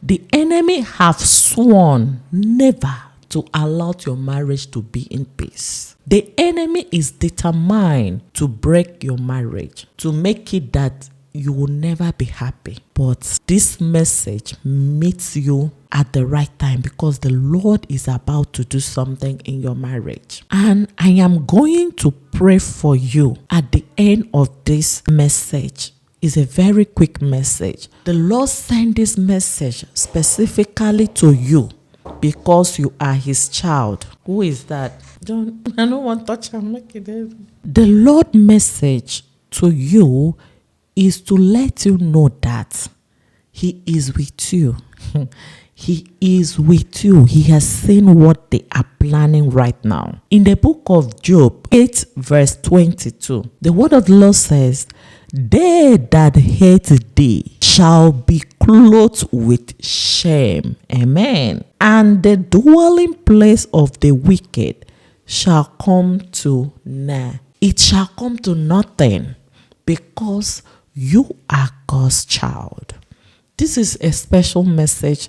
The enemy have sworn never to allow your marriage to be in peace. The enemy is determined to break your marriage, to make it that you will never be happy. But this message meets you at the right time because the Lord is about to do something in your marriage. And I am going to pray for you at the end of this message. It's a very quick message. The Lord sent this message specifically to you because you are his child. Who is that? I don't want to touch him. The Lord message to you is to let you know that he is with you. He is with you. He has seen what they are planning right now. In the book of Job 8 verse 22, the word of the Lord says, "They that hate thee shall be clothed with shame." Amen. "And the dwelling place of the wicked shall come to naught." It shall come to nothing because you are God's child. This is a special message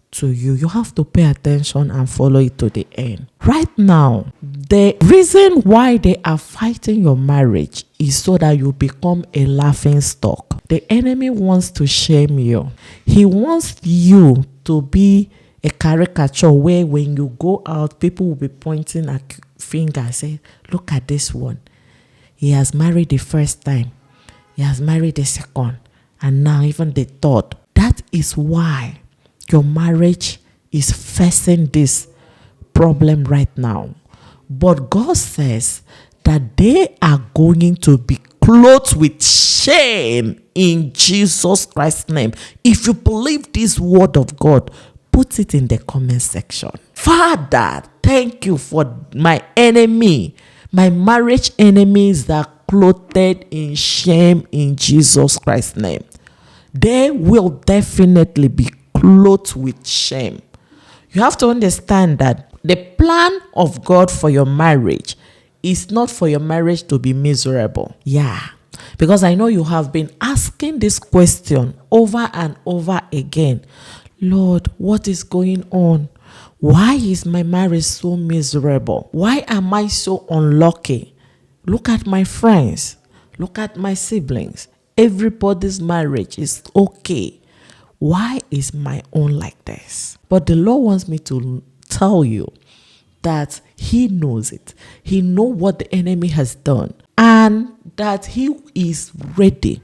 to you. You have to pay attention and follow it to the end. Right now, the reason why they are fighting your marriage is so that you become a laughing stock. The enemy wants to shame you. He wants you to be a caricature where when you go out, people will be pointing a finger and say, "Look at this one. He has married the first time. He has married the second. And now even the third." That is why your marriage is facing this problem right now. But God says that they are going to be clothed with shame in Jesus Christ's name. If you believe this word of God, put it in the comment section. Father, thank you for my enemy, my marriage enemies that are clothed in shame in Jesus Christ's name. They will definitely be clothed with shame. You have to understand that the plan of God for your marriage is not for your marriage to be miserable. Yeah. Because I know you have been asking this question over and over again. Lord, what is going on? Why is my marriage so miserable? Why am I so unlucky? Look at my friends. Look at my siblings. Everybody's marriage is okay. Why is my own like this? But the Lord wants me to tell you that he knows it. He knows what the enemy has done. And that he is ready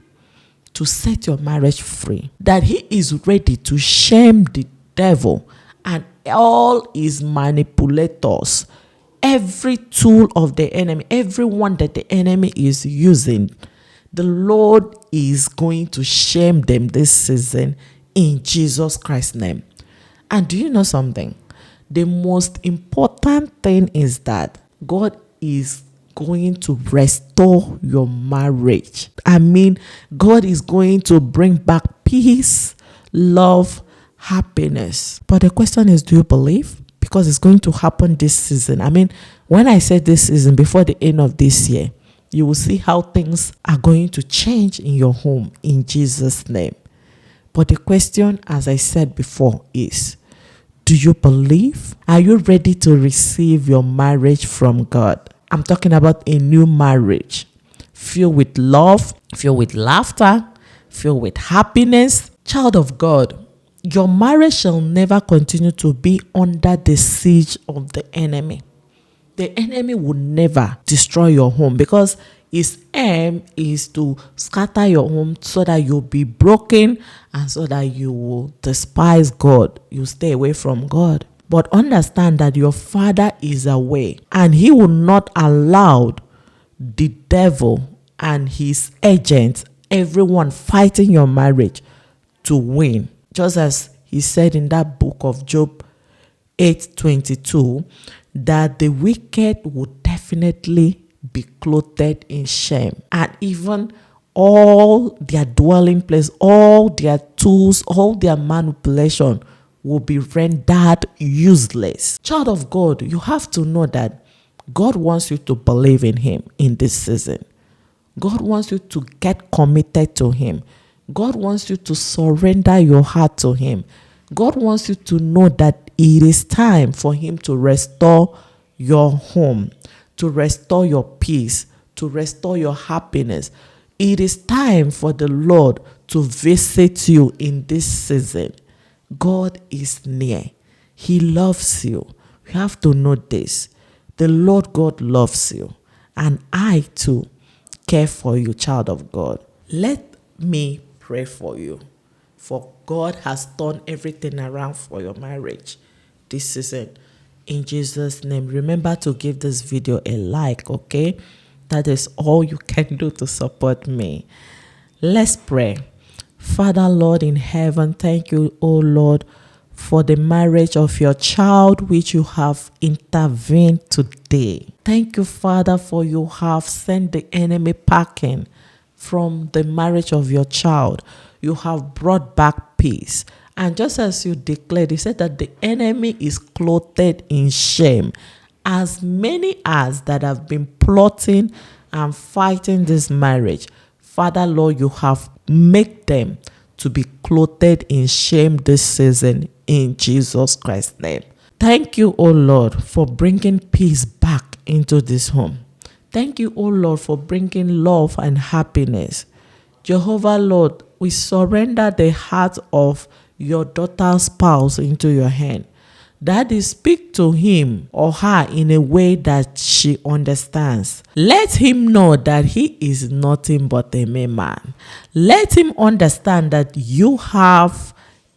to set your marriage free. That he is ready to shame the devil and all his manipulators. Every tool of the enemy, everyone that the enemy is using, the Lord is going to shame them this season in Jesus Christ's name. And do you know something? The most important thing is that God is going to restore your marriage. I mean, God is going to bring back peace, love, happiness. But the question is, do you believe? Because it's going to happen this season. I mean, when I said this season, before the end of this year, you will see how things are going to change in your home in Jesus' name. But the question, as I said before, is, do you believe? Are you ready to receive your marriage from God? I'm talking about a new marriage filled with love, filled with laughter, filled with happiness. Child of God, your marriage shall never continue to be under the siege of the enemy. The enemy will never destroy your home because his aim is to scatter your home so that you'll be broken and so that you will despise God. You stay away from God. But understand that your Father is away and he will not allow the devil and his agents, everyone fighting your marriage, to win. Just as he said in that book of Job 8:22, that the wicked would definitely be clothed in shame, and even all their dwelling place, all their tools, all their manipulation will be rendered useless. Child of God, you have to know that God wants you to believe in him in this season. God wants you to get committed to him. God wants you to surrender your heart to him. God wants you to know that it is time for him to restore your home, to restore your peace, to restore your happiness. It is time for the Lord to visit you in this season. God is near. He loves you. You have to know this. The Lord God loves you. And I too care for you, child of God. Let me pray for you. For God has turned everything around for your marriage this season. In Jesus' name, remember to give this video a like, okay? That is all you can do to support me. Let's pray. Father, Lord in heaven, thank you, O Lord, for the marriage of your child which you have intervened today. Thank you, Father, for you have sent the enemy packing from the marriage of your child. You have brought back peace. And just as you declared, you said that the enemy is clothed in shame. As many as that have been plotting and fighting this marriage, Father, Lord, you have made them to be clothed in shame this season in Jesus Christ's name. Thank you, O Lord, for bringing peace back into this home. Thank you, O Lord, for bringing love and happiness. Jehovah, Lord, we surrender the heart of your daughter's spouse into your hand. Daddy, speak to him or her in a way that she understands. Let him know that he is nothing but a mere man. Let him understand that you have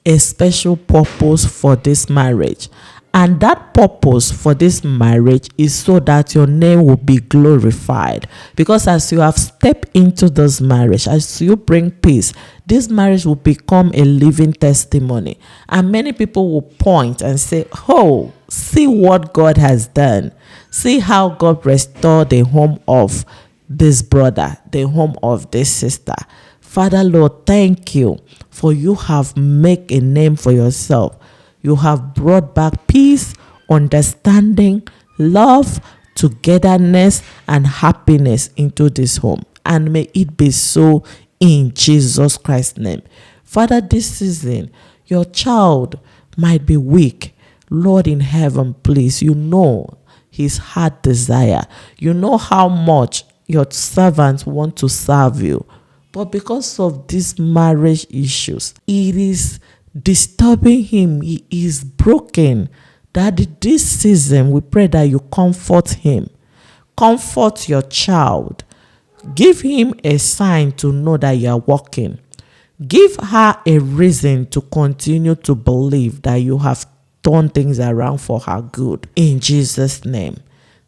a special purpose for this marriage. And that purpose for this marriage is so that your name will be glorified. Because as you have stepped into this marriage, as you bring peace, this marriage will become a living testimony. And many people will point and say, oh, see what God has done. See how God restored the home of this brother, the home of this sister. Father, Lord, thank you for you have made a name for yourself. You have brought back peace, understanding, love, togetherness, and happiness into this home. And may it be so in Jesus Christ's name. Father, this season, your child might be weak. Lord in heaven, please, you know his heart desire. You know how much your servants want to serve you. But because of these marriage issues, it is disturbing him. He is broken. That this season, we pray that you comfort him. Comfort your child. Give him a sign to know that you are working. Give her a reason to continue to believe that you have turned things around for her good. In Jesus' name.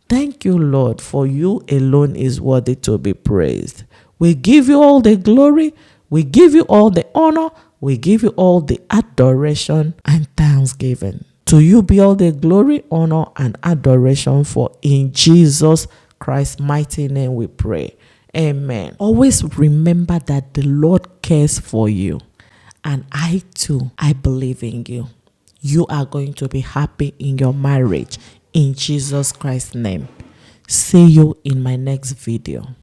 Thank you, Lord, for you alone is worthy to be praised. We give you all the glory. We give you all the honor. We give you all the adoration and thanksgiving. To you be all the glory, honor, and adoration, for in Jesus Christ's mighty name we pray. Amen. Always remember that the Lord cares for you. And I too, I believe in you. You are going to be happy in your marriage in Jesus Christ's name. See you in my next video.